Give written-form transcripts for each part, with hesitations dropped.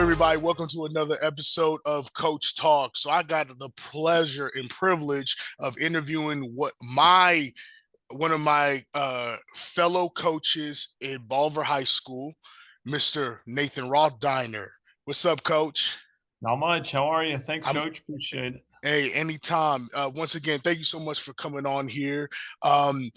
everybody? Welcome to another episode of Coach Talk. So I got the pleasure and privilege of interviewing one of my fellow coaches in Bolivar High School, Mr. Nathan Rothdiener. What's up, Coach? Not much. How are you? Thanks, I'm Coach. Appreciate it. Hey, anytime. Once again, thank you so much for coming on here. Um,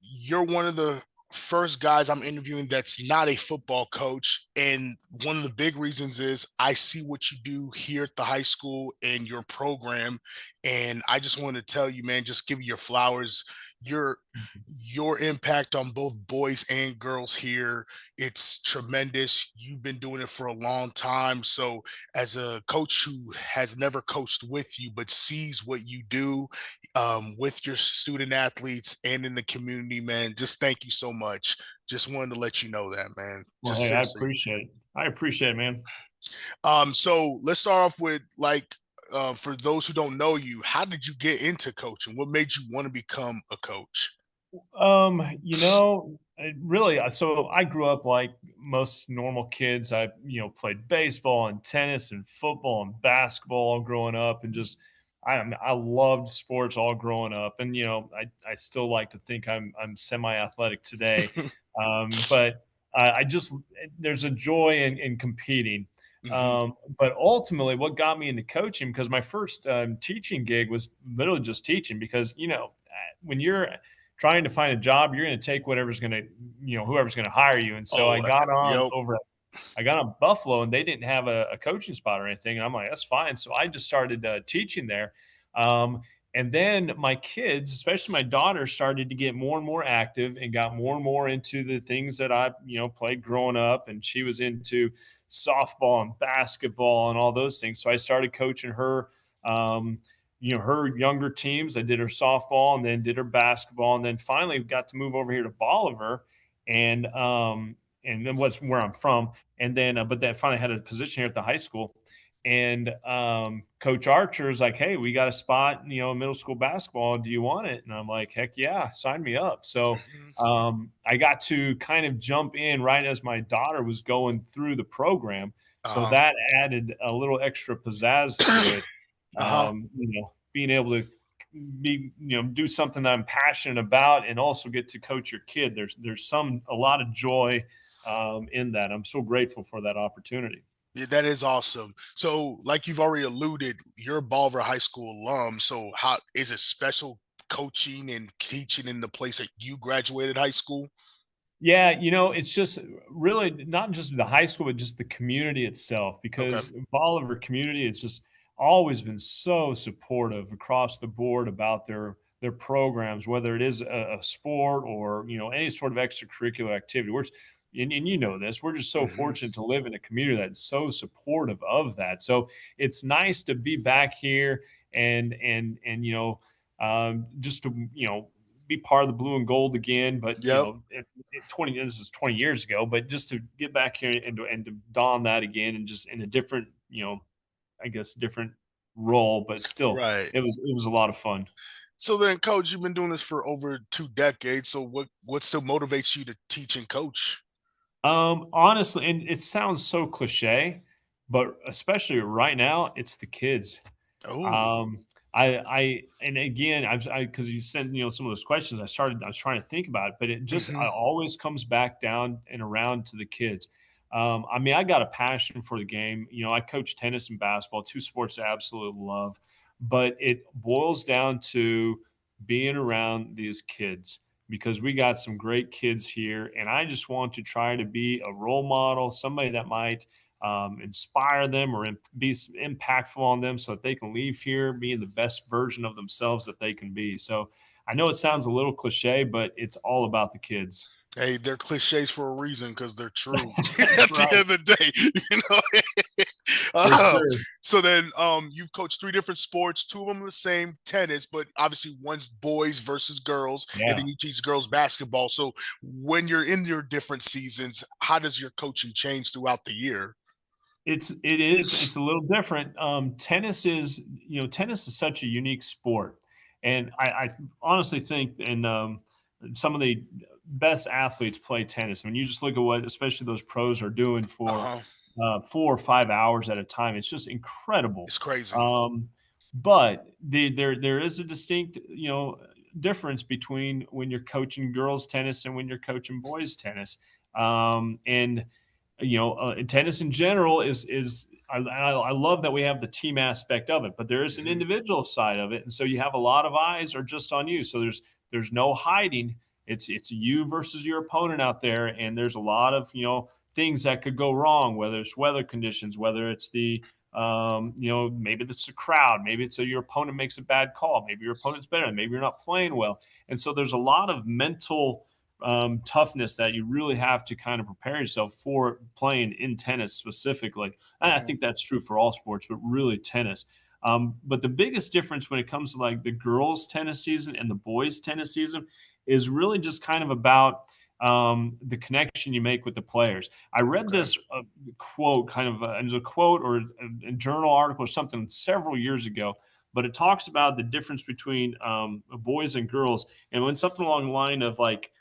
you're one of the first guys I'm interviewing that's not a football coach, and one of the big reasons is I see what you do here at the high school and your program, and I just want to tell you, man, just give you your flowers. Your your impact on both boys and girls here, it's tremendous. You've been doing it for a long time, so as a coach who has never coached with you but sees what you do with your student athletes and in the community, man, just thank you so much. Just wanted to let you know that, man. Well, Just hey, I seriously. appreciate it. I appreciate it, man. So let's start off with for those who don't know you, how did you get into coaching? What made you want to become a coach? So I grew up like most normal kids. I, played baseball and tennis and football and basketball all growing up, and just I loved sports all growing up. And I still like to think I'm semi-athletic today, but I just there's a joy in competing. Hmm. But ultimately, what got me into coaching, because my first teaching gig was literally just teaching, because when you're trying to find a job, you're going to take whoever's going to hire you. And so Oh, yep. I got on Buffalo, and they didn't have a coaching spot or anything. And I'm like, that's fine. So I just started teaching there. Um, and then my kids, especially my daughter, started to get more and more active and got more and more into the things that I, played growing up. And she was into softball and basketball and all those things. So I started coaching her. Her younger teams. I did her softball and then did her basketball, and then finally got to move over here to Bolivar, and then what's where I'm from, and then but then finally had a position here at the high school, and Coach Archer's like, "Hey, we got a spot, middle school basketball. Do you want it?" And I'm like, "Heck yeah, sign me up." So I got to kind of jump in right as my daughter was going through the program, so Uh-huh. that added a little extra pizzazz to it. Uh-huh. Being able to do something that I'm passionate about and also get to coach your kid. There's a lot of joy in that. I'm so grateful for that opportunity. Yeah, that is awesome. So, like you've already alluded, you're a Bolivar High School alum. So, how is it special coaching and teaching in the place that you graduated high school? Yeah, it's just really not just the high school, but just the community itself, Okay. because Bolivar community has just always been so supportive across the board about their programs, whether it is a sport or any sort of extracurricular activity. And you know this, we're just so Hmm. fortunate to live in a community that's so supportive of that. So it's nice to be back here and just to be part of the blue and gold again. But Yep. 20 this is 20 years ago, but just to get back here and to don that again, and just in a different, I guess different role, but still Right. it was a lot of fun. So then, coach, you've been doing this for over 2 decades. So, what still motivates you to teach and coach? Honestly, and it sounds so cliche, but especially right now, it's the kids. Oh. Um, I and again, because you sent some of those questions, I was trying to think about it, but I Hmm. always comes back down and around to the kids. I mean, I got a passion for the game. I coach tennis and basketball, two sports I absolutely love, but it boils down to being around these kids, because we got some great kids here, and I just want to try to be a role model, somebody that might inspire them or be impactful on them, so that they can leave here being the best version of themselves that they can be. So I know it sounds a little cliche, but it's all about the kids. Hey, they're cliches for a reason because they're true That's at the right, end of the day, you know. for uh, sure. so then, you've coached three different sports. Two of them are the same, tennis, but obviously one's boys versus girls, and Yeah. then you teach girls basketball. So when you're in your different seasons, how does your coaching change throughout the year? It's a little different. Tennis is such a unique sport, and I honestly think, and some of the best athletes play tennis. I mean, you just look at what especially those pros are doing for Uh-huh. 4 or 5 hours at a time. It's just incredible. It's crazy. But there is a distinct, difference between when you're coaching girls tennis and when you're coaching boys tennis. And tennis in general is I love that we have the team aspect of it, but there is an Hmm. individual side of it, and so you have a lot of eyes are just on you. So there's no hiding. It's you versus your opponent out there, and there's a lot of things that could go wrong, whether it's weather conditions, whether it's maybe it's the crowd, maybe it's your opponent makes a bad call, maybe your opponent's better, maybe you're not playing well, and so there's a lot of mental toughness that you really have to kind of prepare yourself for playing in tennis specifically. And I Hmm. think that's true for all sports, but really tennis. But the biggest difference when it comes to like the girls' tennis season and the boys' tennis season is really just kind of about the connection you make with the players. I read Okay. this quote, kind of, it was a quote or a journal article or something several years ago, but it talks about the difference between boys and girls. And when something along the line of like,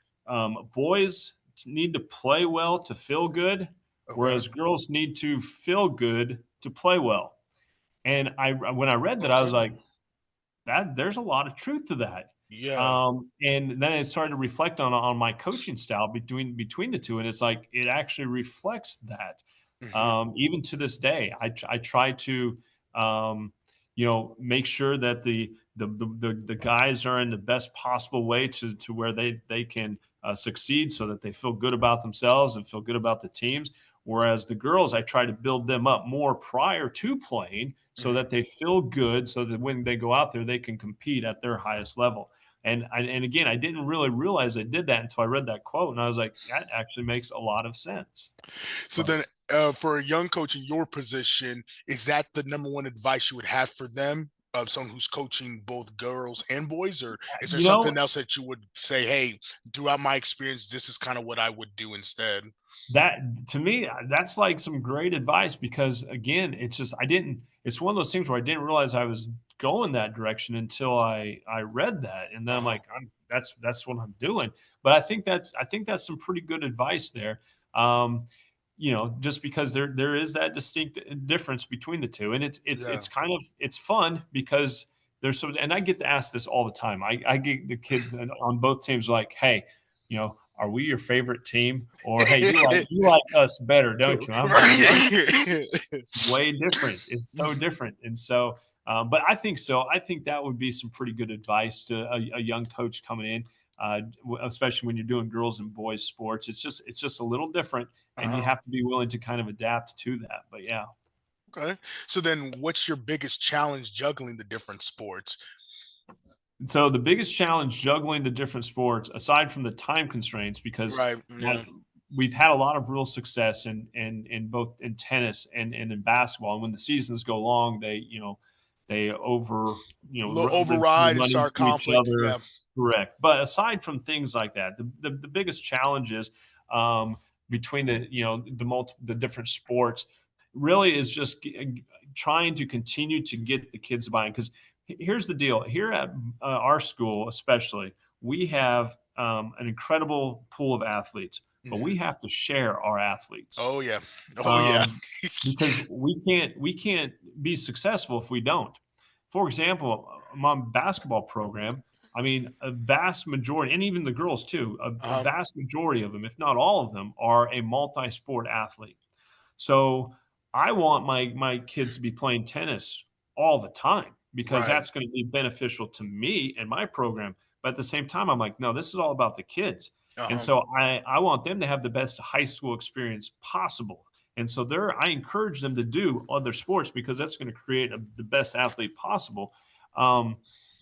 boys need to play well to feel good, Okay. whereas girls need to feel good to play well. And when I read that, I was Okay. like, that there's a lot of truth to that. Yeah. And then I started to reflect on my coaching style between the two, and it's like it actually reflects that. Hmm. Even to this day, I try to make sure that the guys are in the best possible way to where they can succeed, so that they feel good about themselves and feel good about the teams. Whereas the girls, I try to build them up more prior to playing so Hmm. that they feel good, so that when they go out there, they can compete at their highest level. And again, I didn't really realize I did that until I read that quote, and I was like, that actually makes a lot of sense. So So then, for a young coach in your position, is that the number one advice you would have for them? Someone who's coaching both girls and boys, or is there you know something else that you would say, hey, throughout my experience, this is kind of what I would do instead? That to me, that's like some great advice because again, it's just I didn't it's one of those things where I didn't realize I was going that direction until I read that. And then I'm Uh-huh. like, that's what I'm doing. But I think that's some pretty good advice there. Um, just because there is that distinct difference between the two. And Yeah. it's kind of it's fun because there's so and I get to ask this all the time. I get the kids on both teams like, hey, are we your favorite team? Or hey, you like us better, don't you? I'm like, no, Right. it's way different. It's so Mhm. different. And so, but I think so. I think that would be some pretty good advice to a young coach coming in, especially when you're doing girls and boys sports. It's just a little different, and you Uh-huh. have to be willing to kind of adapt to that. But yeah. Okay. So then what's your biggest challenge juggling the different sports? So the biggest challenge juggling the different sports, aside from the time constraints, because Right. like Yeah. we've had a lot of real success in both in tennis and in basketball. And when the seasons go long, they they Override and run start into each conflict. other. Yeah. Correct. But aside from things like that, the biggest challenge is between the different sports really is just trying to continue to get the kids buying because here's the deal here at our school especially we have an incredible pool of athletes but Hmm. we have to share our athletes Oh yeah. Oh yeah. um, because we can't be successful if we don't. For example, my basketball program, I mean, a vast majority, and even the girls too, a Uh-huh. vast majority of them, if not all of them, are a multi-sport athlete. So I want my kids to be playing tennis all the time because Right. that's going to be beneficial to me and my program. But at the same time, I'm like, no, this is all about the kids. And Uh-huh. so I want them to have the best high school experience possible. And so I encourage them to do other sports because that's going to create the best athlete possible. Um,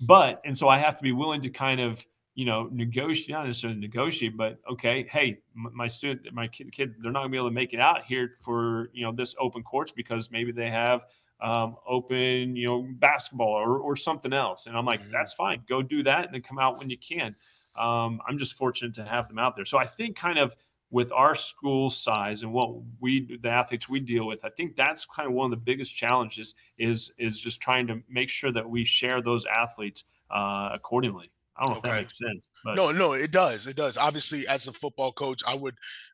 and so I have to be willing to kind of negotiate, not necessarily negotiate, but okay, hey, my student, my kid, they're not gonna be able to make it out here for this open courts because maybe they have open basketball or something else, and I'm like, Hmm. that's fine, go do that, and then come out when you can. I'm just fortunate to have them out there, so I think kind of with our school size and what the athletes we deal with, I think that's kind of one of the biggest challenges is just trying to make sure that we share those athletes accordingly. I don't know if that Okay. makes sense, but No, it does. It does. Obviously, as a football coach,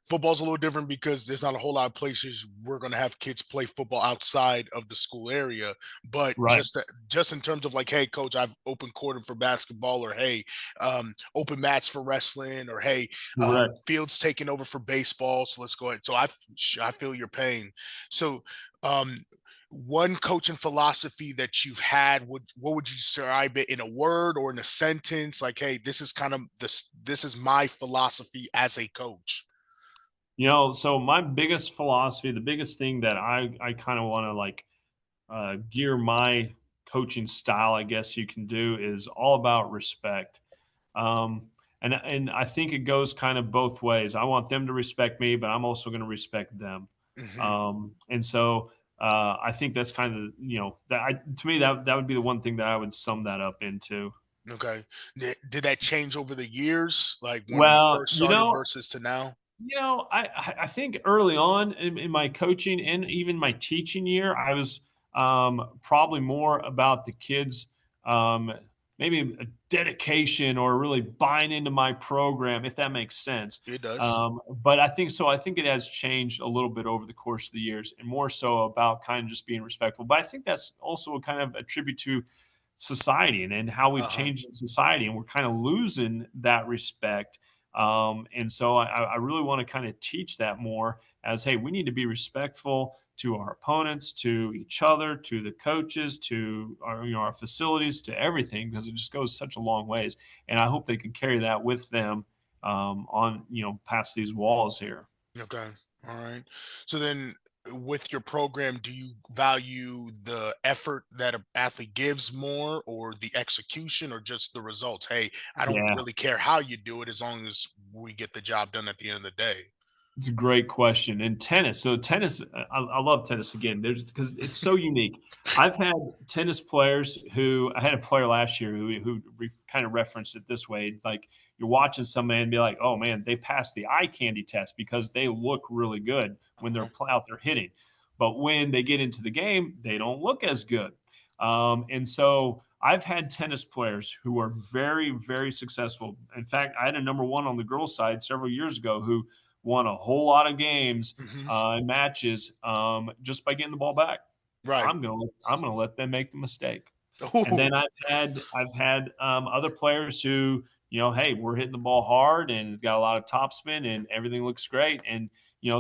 football's a little different because there's not a whole lot of places we're going to have kids play football outside of the school area. But right, just in terms of like, hey, coach, I've open courted for basketball, or hey, open mats for wrestling, or hey, correct. fields taking over for baseball. So let's go ahead. So I feel your pain. So, um, one coaching philosophy that you've had, what would you describe it in a word or in a sentence? Like, hey, this is kind of this is my philosophy as a coach. So my biggest philosophy, the biggest thing that I kind of want to like gear my coaching style, I guess you can do, is all about respect. Um, and I think it goes kind of both ways. I want them to respect me, but I'm also going to respect them. Hmm. And so I think that's kind of to me that would be the one thing that I would sum that up into. Okay. Did that change over the years, like when you Well, first started versus to now? I think early on in my coaching and even my teaching year, I was probably more about the kids, um, maybe a dedication or really buying into my program, if that makes sense. It does. But I think so. I think it has changed a little bit over the course of the years, and more so about kind of just being respectful. But I think that's also a kind of a tribute to society and how we've Uh-huh. changed in society, and we're kind of losing that respect. And so I really want to kind of teach that more as, hey, we need to be respectful to our opponents, to each other, to the coaches, to our facilities, to everything, because it just goes such a long ways. And I hope they can carry that with them on past these walls here. Okay. All right. So then with your program, do you value the effort that an athlete gives more, or the execution, or just the results? Hey, I don't Yeah. really care how you do it as long as we get the job done at the end of the day. It's a great question. And tennis. So tennis, I love tennis again. There's because it's so unique. I've had tennis players who I had a player last year who kind of referenced it this way: like you're watching somebody and be like, "Oh man, they passed the eye candy test because they look really good when they're Uh-huh. out there hitting, but when they get into the game, they don't look as good." And so I've had tennis players who are very, very successful. In fact, I had a number one on the girls' side several years ago who won a whole lot of games Hmm. and matches just by getting the ball back. Right. I'm gonna let them make the mistake. And Ooh. then I've had other players who hey, we're hitting the ball hard and got a lot of topspin and everything looks great. And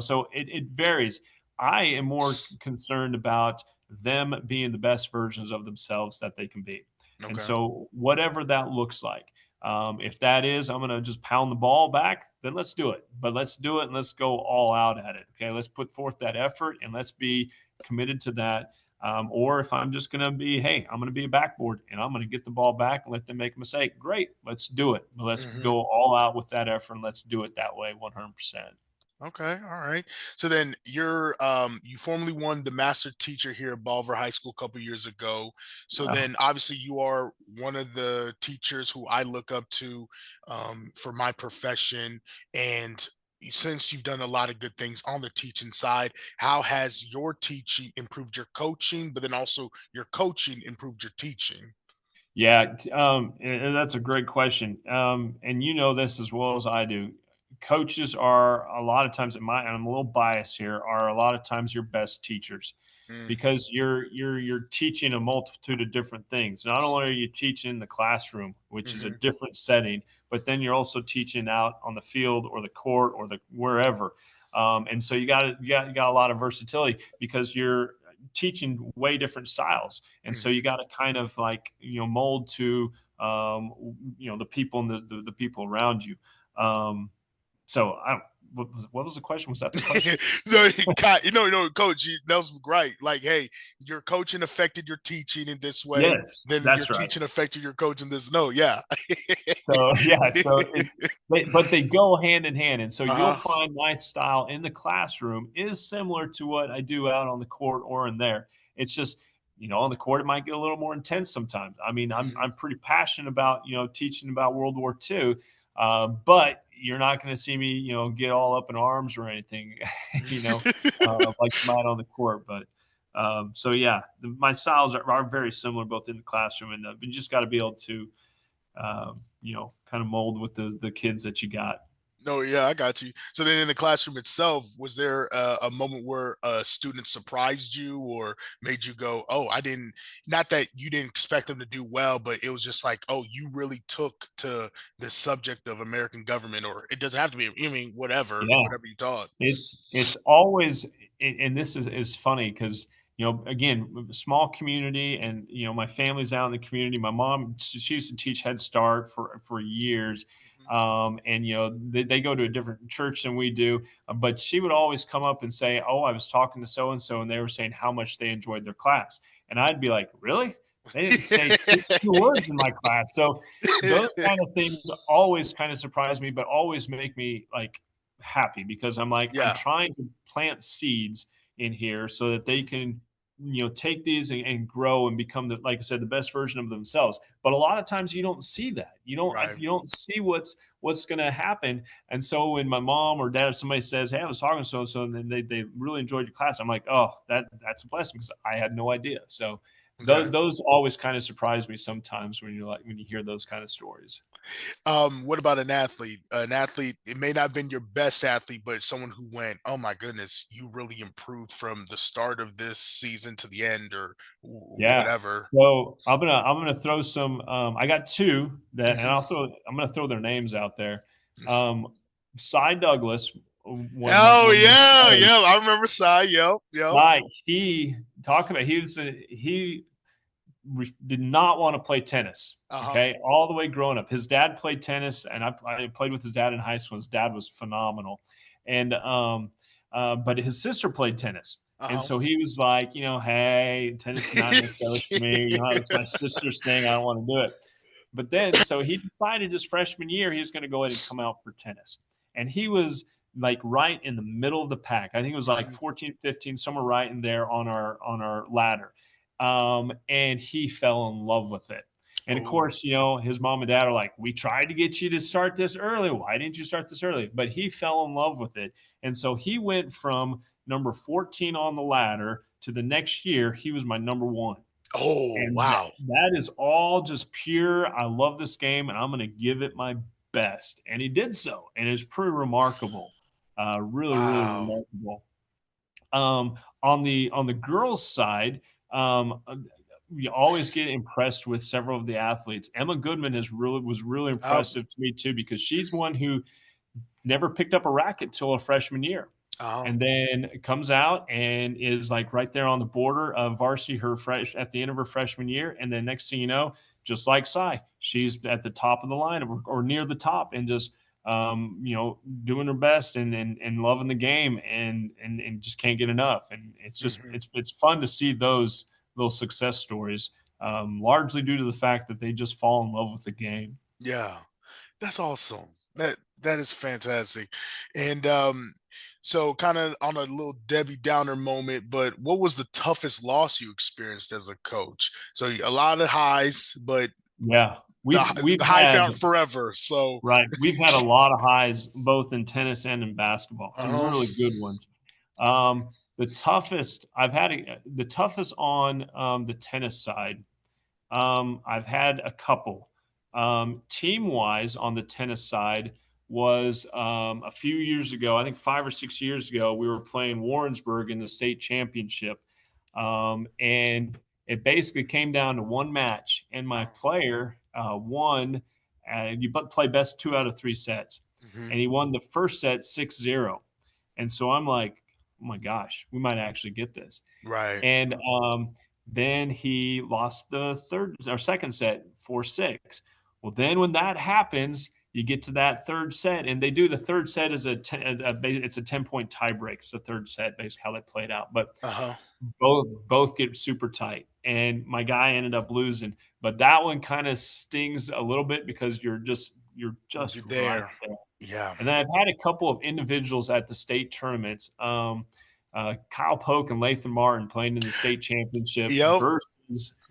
so it varies. I am more concerned about them being the best versions of themselves that they can be. And Okay. so whatever that looks like. If that is, I'm going to just pound the ball back, then let's do it. But let's do it and let's go all out at it. Okay. Let's put forth that effort and let's be committed to that. Or if I'm just going to be, hey, I'm going to be a backboard and I'm going to get the ball back and let them make a mistake. Great. Let's do it. Let's Hmm. go all out with that effort and let's do it that way 100%. Okay, all right. So then you formerly won the master teacher here at Bolivar High School a couple years ago. So Yeah. then obviously you are one of the teachers who I look up to for my profession. And since you've done a lot of good things on the teaching side, how has your teaching improved your coaching, but then also your coaching improved your teaching? Yeah, and that's a great question. And you know this as well as I do. Coaches are a lot of times, and I'm a little biased here, are a lot of times your best teachers Mm, because you're teaching a multitude of different things. Not only are you teaching in the classroom, which is a hmm. different setting, but then you're also teaching out on the field or the court or the wherever. And so you got a lot of versatility because you're teaching way different styles, and so Hmm. you got to kind of like mold to the people and the people around you. Um, so I what was the question? Was that the question? No, coach, that was great. Like, hey, your coaching affected your teaching in this way, Yes, then your that's right. teaching affected your coaching this. No, yeah. So yeah, but they go hand in hand, and so you'll Uh-huh. find my style in the classroom is similar to what I do out on the court or in there. It's just on the court it might get a little more intense sometimes. I mean, I'm Hmm. pretty passionate about teaching about World War II, but you're not going to see me get all up in arms or anything, like you might on the court. But so yeah, my styles are very similar both in the classroom and you just got to be able to kind of mold with the kids that you got. No, yeah, I got you. So then in the classroom itself, was there a moment where a student surprised you or made you go, oh, I didn't, not that you didn't expect them to do well, but it was just like, oh, you really took to the subject of American government, or it doesn't have to be, I mean, Yeah. whatever you taught. It's always, and this is funny because, again, small community, and my family's out in the community. My mom, she used to teach Head Start for years, Mhm. and they go to a different church than we do, but she would always come up and say, "Oh, I was talking to so and so, and they were saying how much they enjoyed their class," and I'd be like, "Really? They didn't say two words in my class." So those kind of things always kind of surprise me, but always make me like happy because I'm like, I'm Yeah. trying to plant seeds in here so that they can, take these and grow and become like I said, the best version of themselves. But a lot of times you don't see that. Right. You don't see what's going to happen. And so when my mom or dad or somebody says, "Hey, I was talking to so and so, and then they really enjoyed your class," I'm like, "Oh, that's a blessing," because I had no idea. So Okay. those always kind of surprise me sometimes when you hear those kind of stories. What about an athlete? An athlete, it may not have been your best athlete, but someone who went, oh my goodness, you really improved from the start of this season to the end, or Yeah. whatever. So I'm gonna throw some. I got two that, and Mhm. I'm gonna throw their names out there. Um, Cy Douglas, Oh when my yeah, son, yeah. I remember Cy. Yep, yep. Cy, he talk about he did not want to play tennis. Uh-huh. Okay, all the way growing up, his dad played tennis, and I played with his dad in high school. His dad was phenomenal, and but his sister played tennis, and Uh-huh. so he was like, hey, tennis is not necessarily for me. It's my sister's thing. I don't want to do it. But then, so he decided his freshman year he was going to go ahead and come out for tennis, and he was like right in the middle of the pack. I think it was like Mhm. 14, 15, somewhere right in there on our ladder, and he fell in love with it. And of Oh. course, his mom and dad are like, "We tried to get you to start this early. Why didn't you start this early?" But he fell in love with it. And so he went from number 14 on the ladder to the next year, he was my number one. Oh, And wow. that is all just pure. I love this game and I'm going to give it my best. And he did so. And it's pretty remarkable. Really, really Wow. remarkable. On the girls' side, we always get impressed with several of the athletes. Emma Goodman was really Oh, impressive to me too because she's one who never picked up a racket till her freshman year, oh. and then comes out and is like right there on the border of varsity at the end of her freshman year, and then next thing you know, just like Cy, she's at the top of the line or near the top, and just doing her best and loving the game and just can't get enough. And it's just Mhm. it's fun to see those success stories, largely due to the fact that they just fall in love with the game. Yeah. That's awesome. That is fantastic. And so kind of on a little Debbie Downer moment, but what was the toughest loss you experienced as a coach? So a lot of highs, but Yeah, we've the highs had aren't forever. So right. We've had a lot of highs both in tennis and in basketball. Some uh-huh. really good ones. The toughest the toughest on the tennis side. I've had a couple. Team wise, on the tennis side, was a few years ago. I think 5 or 6 years ago, we were playing Warrensburg in the state championship, and it basically came down to one match, and my Uh-huh. player won. You play best 2 out of 3 sets, Mhm. and he won the first set 6-0. And so I'm like, oh my gosh, we might actually get this. Right. And then he lost the third or second set 4-6. Well, then when that happens, you get to that third set, and they do the third set as it's a 10-point tiebreak. It's the third set, basically how they played out. But Uh-huh. both get super tight, and my guy ended up losing. But that one kind of stings a little bit because you're just You're right there. there. Yeah. And then I've had a couple of individuals at the state tournaments. Kyle Polk and Lathan Martin playing in the state championship Yep.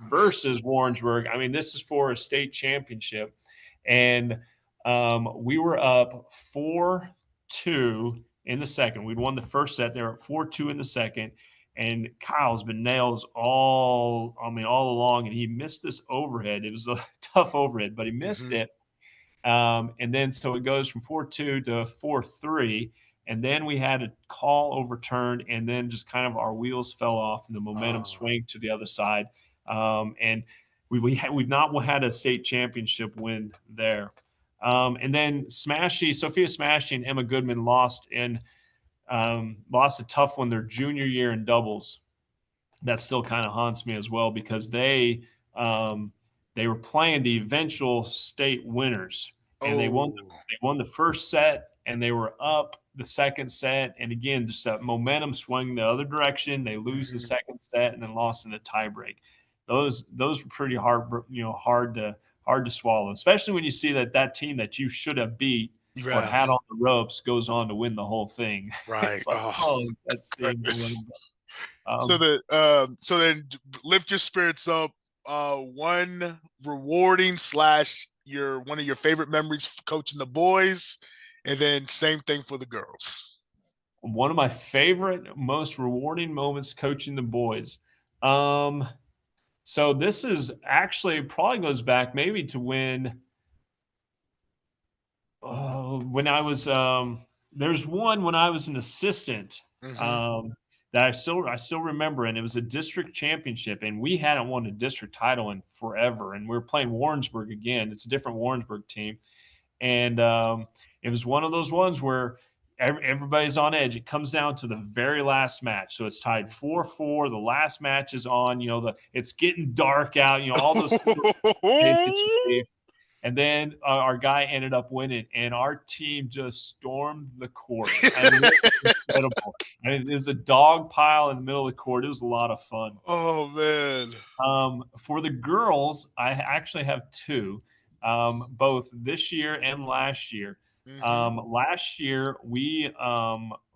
versus Warrensburg. I mean, this is for a state championship, and we were up 4-2 in the second. We'd won the first set. They were at 4-2 in the second, and Kyle's been nails all along, and he missed this overhead. It was a tough overhead, but he missed Mhm. it, And then so it goes from 4-2 to 4-3. And then we had a call overturned, and then just kind of our wheels fell off and the momentum Oh. swing to the other side. And we've not had a state championship win there. And then Sophia Smashy and Emma Goodman lost a tough one their junior year in doubles. That still kind of haunts me as well because they were playing the eventual state winners, and Oh. they won the first set, and they were up the second set, and again just that momentum swung the other direction. They lose the Mhm. second set and then lost in a tiebreak. Those were pretty hard, hard to swallow, especially when you see that team that you should have beat or Yeah. had on the ropes goes on to win the whole thing. Right. It's like, Oh, oh, that stings a little goodness. bit. So Um, that so then lift your spirits up. One rewarding slash your one of your favorite memories coaching the boys, and then same thing for the girls. One of my favorite, most rewarding moments coaching the boys. Um, so this is actually probably goes back maybe to when I was there's one when I was an assistant Hmm. um, that I still remember, and it was a district championship, and we hadn't won a district title in forever, and we were playing Warrensburg again. It's a different Warrensburg team, and it was one of those ones where everybody's on edge. It comes down to the very last match, so it's tied 4-4. The last match is on. It's getting dark out. All those that you see. And then our guy ended up winning, and our team just stormed the court. I mean, it was incredible. I mean, there's a dog pile in the middle of the court. It was a lot of fun. Oh man. For the girls, I actually have two, both this year and last year. Hmm. Last year, we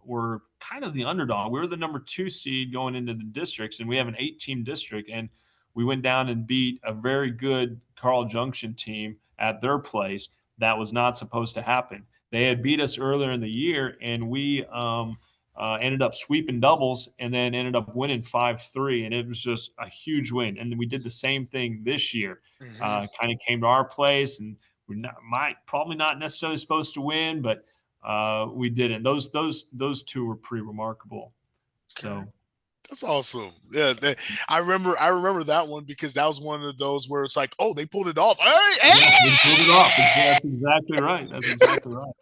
were kind of the underdog. We were the number 2 seed going into the districts, and we have an 8-team district. And we went down and beat a very good Carl Junction team at their place. That was not supposed to happen. They had beat us earlier in the year, and we ended up sweeping doubles and then ended up winning 5-3. And it was just a huge win. And we did the same thing this year. Hmm. Kind of came to our place, and probably not necessarily supposed to win, but we didn't. Those two were pretty remarkable. Okay. So That's awesome. Yeah, I remember that one because that was one of those where it's like, oh, they pulled it off. Hey, yeah, we pulled it off. hey! That's exactly right. That's exactly right.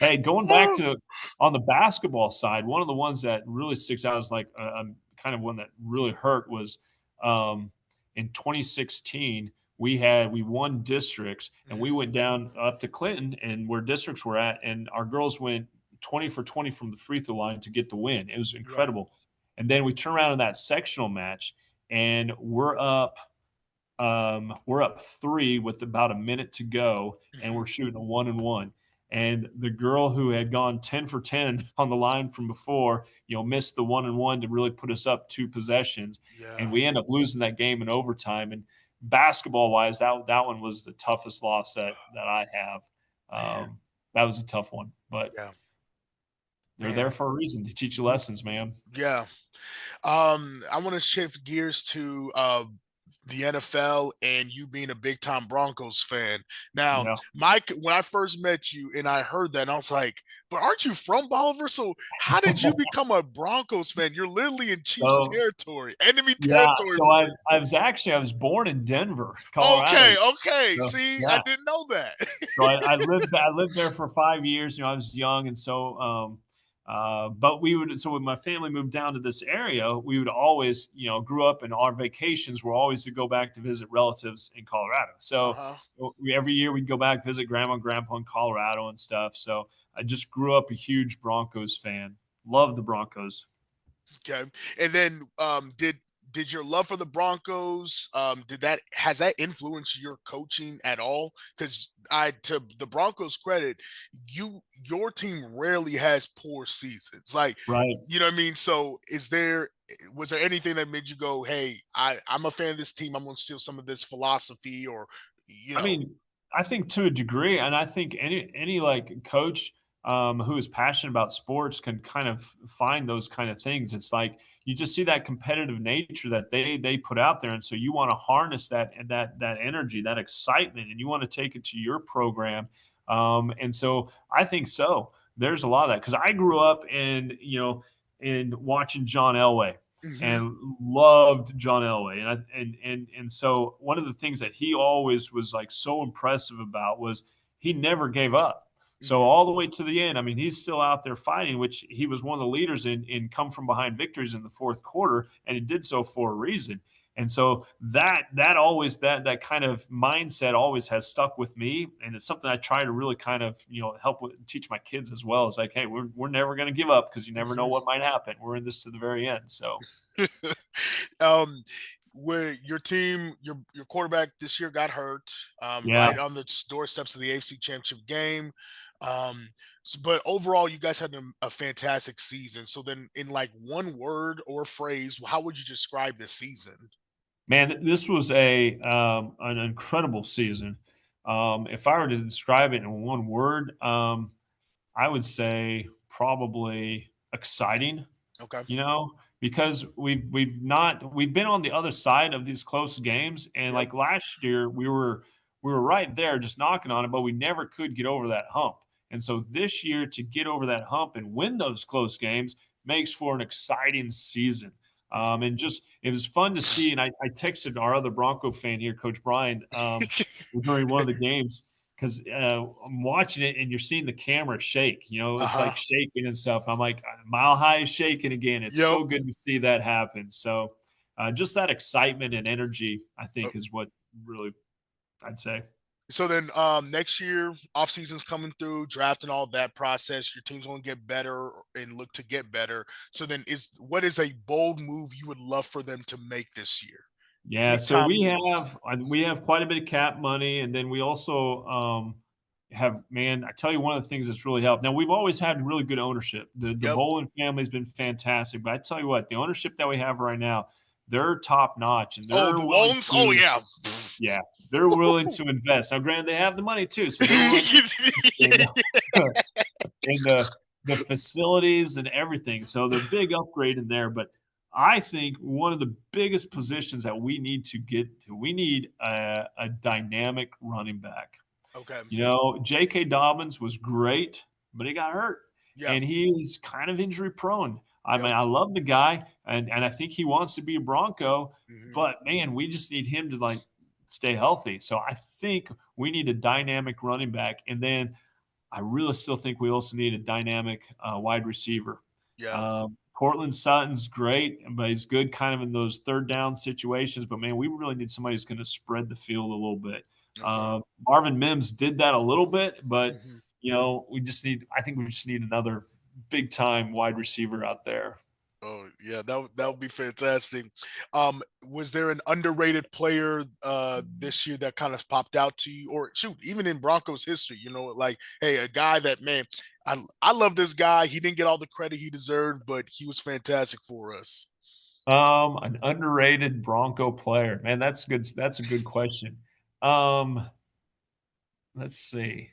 Hey, going back to on the basketball side, one of the ones that really sticks out is like kind of one that really hurt was um, in 2016. We won districts, and we Mhm. went down up to Clinton and where districts were at, and our girls went 20 for 20 from the free throw line to get the win. It was Right. incredible. And then we turn around in that sectional match, and we're up 3 with about a minute to go, and we're Mhm. shooting a 1-and-1. And the girl who had gone 10 for 10 on the line from before, missed the 1-and-1 to really put us up 2 possessions. And Yeah. we end up losing that game in overtime. And basketball wise, that one was the toughest loss that I have. Man. That was a tough one, but Yeah. they're there Man. for a reason to teach you Mm. lessons, man. Yeah. I want to shift gears to the NFL and you being a big time Broncos fan. Now, Yeah. Mike, when I first met you and I heard that, I was like, but aren't you from Bolivar? So how did you become a Broncos fan? You're literally in Chiefs So territory, enemy yeah, territory so for I was born in Denver, Colorado. Okay, okay. So See, I yeah, didn't know that. so I lived there for 5 years. I was young, and so but we would so when my family moved down to this area, we would always grew up, and our vacations were always to go back to visit relatives in Colorado. So Uh-huh. every year we'd go back visit grandma and grandpa in Colorado and stuff. So I just grew up a huge Broncos fan. Love the Broncos. Okay. And then did your love for the Broncos did that has that influenced your coaching at all? Because I to the Broncos credit, your team rarely has poor seasons. Like, Right. you know what I mean? So was there anything that made you go, hey, I'm a fan of this team, I'm gonna steal some of this philosophy or you I know. mean, I think to a degree, and I think any like coach, who is passionate about sports can kind of find those kind of things. It's like you just see that competitive nature that they put out there, and so you want to harness that and that energy, that excitement, and you want to take it to your program. And so I think so. There's a lot of that because I grew up in watching John Elway Hmm. and loved John Elway. And so one of the things that he always was like so impressive about was he never gave up. So Hmm. all the way to the end, I mean, he's still out there fighting, which he was one of the leaders in come from behind victories in the fourth quarter, and he did so for a reason. And so that always that kind of mindset always has stuck with me, and it's something I try to really kind of help teach my kids as well. It's like, hey, we're never going to give up because you never know Hmm. what might happen. We're in this to the very end. So um, where your team, your quarterback this year got hurt, yeah, right on the doorsteps of the AFC Championship game. But overall, you guys had a fantastic season. So then, in like one word or phrase, how would you describe this season? man, this was a an incredible season. If I were to describe it in one word, I would say probably exciting, Okay. because we've been on the other side of these close games, and Yep. like last year we were right there just knocking on it, but we never could get over that hump. And so this year to get over that hump and win those close games makes for an exciting season. Hmm. And just it was fun to see. And I texted our other Bronco fan here, Coach Brian, during one of the games because I'm watching it and you're seeing the camera shake. It's Uh-huh. like shaking and stuff. I'm like, Mile High is shaking again. It's Yep. so good to see that happen. So just that excitement and energy, I Uh, think, is what really I'd say. So then next year, off season's coming through, draft and all that process, your team's gonna get better and look to get better. So then what is a bold move you would love for them to make this year? Yeah, Big so time we move. have quite a bit of cap money, and then we also have man. I tell you, one of the things that's really helped. Now we've always had really good ownership. The Yep. Bolin family has been fantastic, but I tell you what, the ownership that we have right now, they're top notch, and Oh, they're the willing Waltons. Oh to yeah. yeah, they're willing to invest. Now, granted, they have the money too, so they're willing to invest in the facilities and everything. So they're big upgrade in there. But I think one of the biggest positions that we need to get to, we need a dynamic running back. Okay. J.K. Dobbins was great, but he got hurt, Yeah. and he is kind of injury prone. I Yep. mean, I love the guy, and I think he wants to be a Bronco, Hmm. but man, we just need him to like stay healthy. So I think we need a dynamic running back, and then I really still think we also need a dynamic wide receiver. Yeah. Cortland Sutton's great, but he's good kind of in those third down situations. But man, we really need somebody who's going to spread the field a little bit. Okay. Marvin Mims did that a little bit, but Hmm. I think we just need another big time wide receiver out there. Oh yeah, that would be fantastic. Was there an underrated player this year that kind of popped out to you, or shoot, even in Broncos history? Like, hey, a guy that, man, I love this guy. He didn't get all the credit he deserved, but he was fantastic for us. An underrated Bronco player, man. That's good. That's a good question. Um, let's see.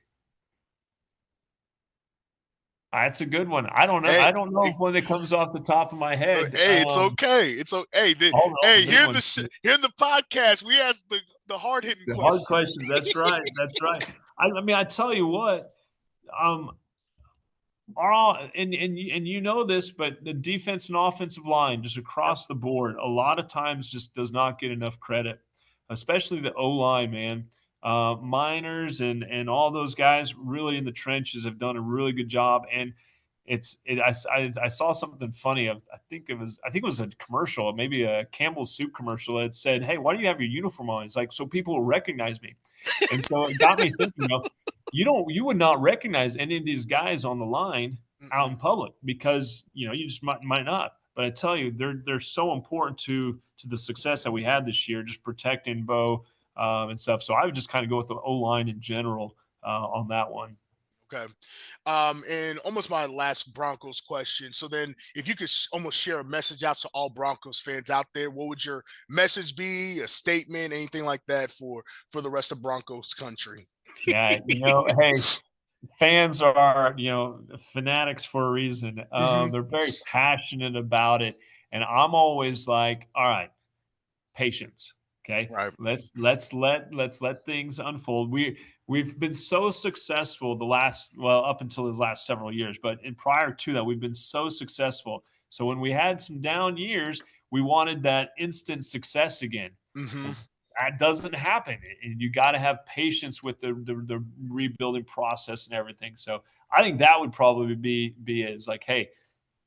That's a good one. I don't know. Hey, I don't know if one that comes off the top of my head. hey, it's okay. Hey, All hey, the good here in ones. here in the podcast, we ask the hard hitting The hard questions. questions. That's right. That's right. I mean, I tell you what, um, and you know this, but the defense and offensive line just Yep. across the board, a lot of times just does not get enough credit, especially the O line, man. Miners and all those guys really in the trenches have done a really good job, and I saw something funny. I think it was a commercial, maybe a Campbell's soup commercial that said, "Hey, why do you have your uniform on?" It's like so people will recognize me, and so it got me thinking. You would not recognize any of these guys on the line out Mm-mm. in public because you just might not. But I tell you, they're so important to the success that we had this year, just protecting Bo and stuff. So I would just kind of go with the O line in general on that one. Okay. And almost my last Broncos question. So then, if you could almost share a message out to all Broncos fans out there, what would your message be? A statement, anything like that for the rest of Broncos country? Yeah, hey, fans are, fanatics for a reason. Hmm. They're very passionate about it, and I'm always like, all right, patience. Okay, Right. let's let things unfold. We've been so successful the last, well, up until the last several years, but in prior to that, we've been so successful. So when we had some down years, we wanted that instant success again. Hmm. Well, that doesn't happen, and you got to have patience with the rebuilding process and everything. So I think that would probably be is like, hey,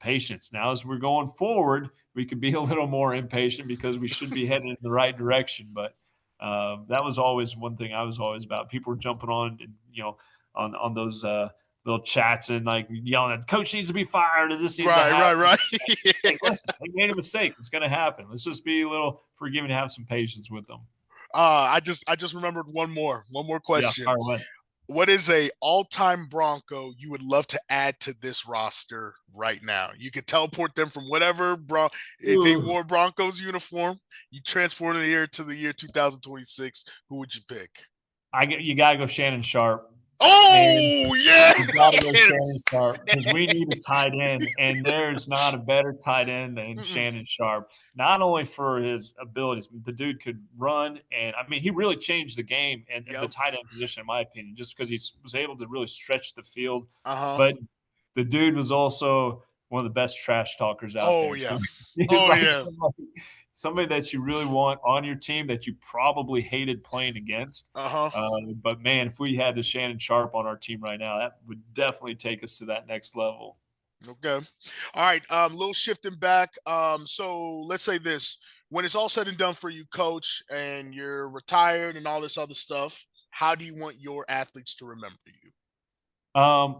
patience. Now, as we're going forward, we could be a little more impatient because we should be heading in the right direction. But that was always one thing I was always about. People were jumping on, and, on those little chats and like yelling at the coach needs to be fired and this needs to Right, right, happen. right. Like, listen, they made a mistake. It's going to happen. Let's just be a little forgiving and have some patience with them. I just remembered one more Yeah, question. fire away. What is a all-time Bronco you would love to add to this roster right now? You could teleport them from whatever if they Ooh. wore Broncos uniform, you transport them here to the year 2026. Who would you pick? You got to go Shannon Sharp. Man, Oh you got to go Shannon yes. Sharp because we need a tight end, and there's not a better tight end than Mm-mm. Shannon Sharp. Not only for his abilities, the dude could run, and I mean, he really changed the game and the Yep. tight end position, in my opinion, just because he was able to really stretch the field. Uh-huh. But the dude was also one of the best trash talkers out Oh there. yeah. So he's Oh like yeah. somebody that you really want on your team that you probably hated playing against. Uh-huh. But man, if we had the Shannon Sharp on our team right now, that would definitely take us to that next level. Okay. All right. Little shifting back. So let's say this. When it's all said and done for you, coach, and you're retired and all this other stuff, how do you want your athletes to remember you?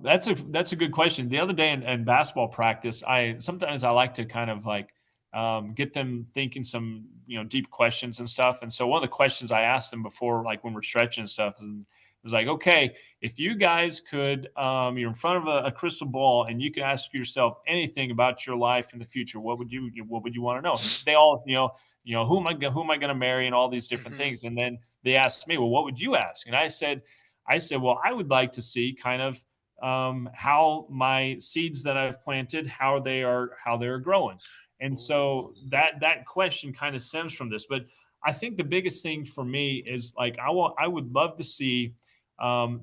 That's a good question. The other day in basketball practice, I sometimes I like to kind of like get them thinking some deep questions and stuff. And so one of the questions I asked them before, like when we're stretching and stuff, was like, okay, if you guys could, you're in front of a crystal ball and you can ask yourself anything about your life in the future, what would you want to know? And they all, who am I going to marry and all these different Hmm. things. And then they asked me, well, what would you ask? And I said, well, I would like to see kind of how my seeds that I've planted, how they're growing. And Ooh. so that question kind of stems from this. But I think the biggest thing for me is like I would love to see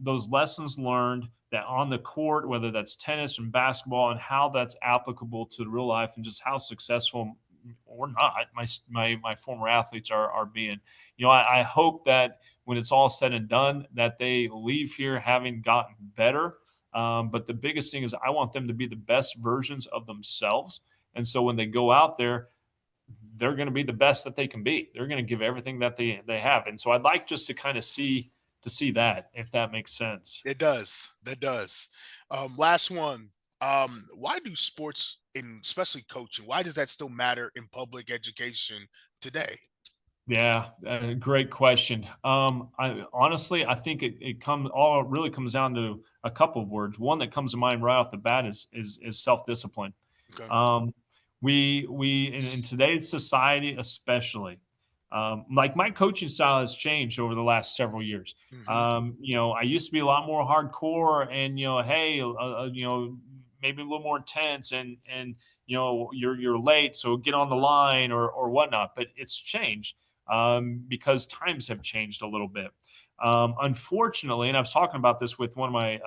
those lessons learned that on the court, whether that's tennis and basketball, and how that's applicable to real life and just how successful or not my former athletes are being. I hope that when it's all said and done, that they leave here having gotten better. But the biggest thing is I want them to be the best versions of themselves. And so when they go out there, they're going to be the best that they can be. They're going to give everything that they have. And so I'd like just to kind of see that, if that makes sense. It does. That does. Last one. Why do sports, in especially coaching, why does that still matter in public education today? Yeah, great question. I think it really comes down to a couple of words. One that comes to mind right off the bat is self discipline. Okay. Um, we in today's society, especially, like my coaching style has changed over the last several years. Hmm. I used to be a lot more hardcore, and hey, maybe a little more intense, and you're late, so get on the line or whatnot. But it's changed because times have changed a little bit. Unfortunately, and I was talking about this with one of my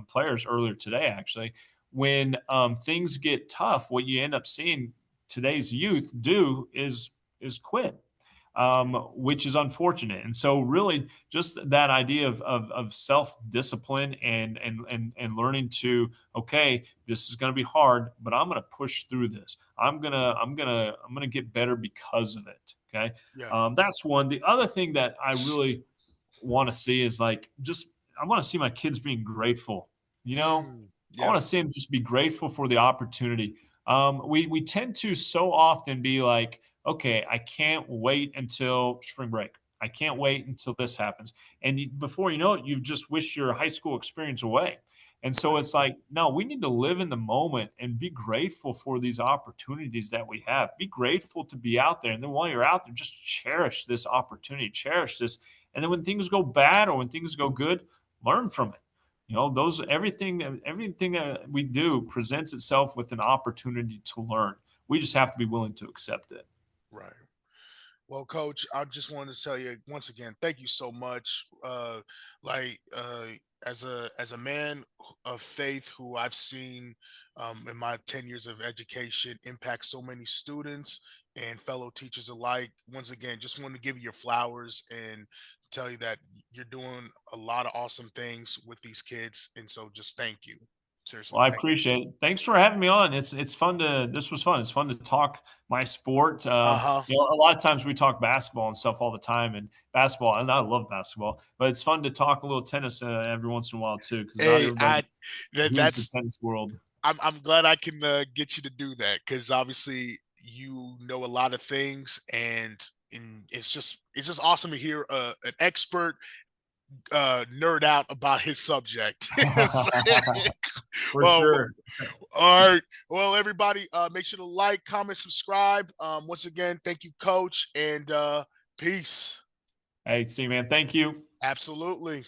players earlier today, actually, when things get tough, what you end up seeing today's youth do is quit, which is unfortunate. And so, really, just that idea of self discipline and learning to, okay, this is going to be hard, but I'm going to push through this. I'm gonna get better because of it. Okay, Yeah. that's one. The other thing that I really want to see is like just I want to see my kids being grateful. You know, I Yeah. want to see them just be grateful for the opportunity. We tend to so often be like, okay, I can't wait until spring break. I can't wait until this happens. And before you know it, you've just wished your high school experience away. And so Right. it's like, no, we need to live in the moment and be grateful for these opportunities that we have. Be grateful to be out there. And then while you're out there, just cherish this opportunity, cherish this. And then when things go bad or when things go good, learn from it. those everything that we do presents itself with an opportunity to learn. We just have to be willing to accept it. Right. Well, Coach, I just wanted to tell you once again, thank you so much. Like as a man of faith who I've seen in my 10 years of education impact so many students and fellow teachers alike. Once again, just want to give you your flowers and tell you that you're doing a lot of awesome things with these kids. And so, just thank you. Seriously, Well, I thank appreciate it. Thanks for having me on. It's fun to this was fun. It's fun to talk my sport. you. Uh-huh. A lot of times we talk basketball and stuff all the time, and basketball, and I love basketball, but it's fun to talk a little tennis every once in a while too, because not Hey, everybody hears the that's tennis world. I'm glad I can get you to do that because obviously you know a lot of things, and it's just awesome to hear an expert nerd out about his subject. For Well, sure. all right. Well, everybody, make sure to like, comment, subscribe. Once again, thank you, Coach, and peace. Hey, see you, man. Thank you. Absolutely.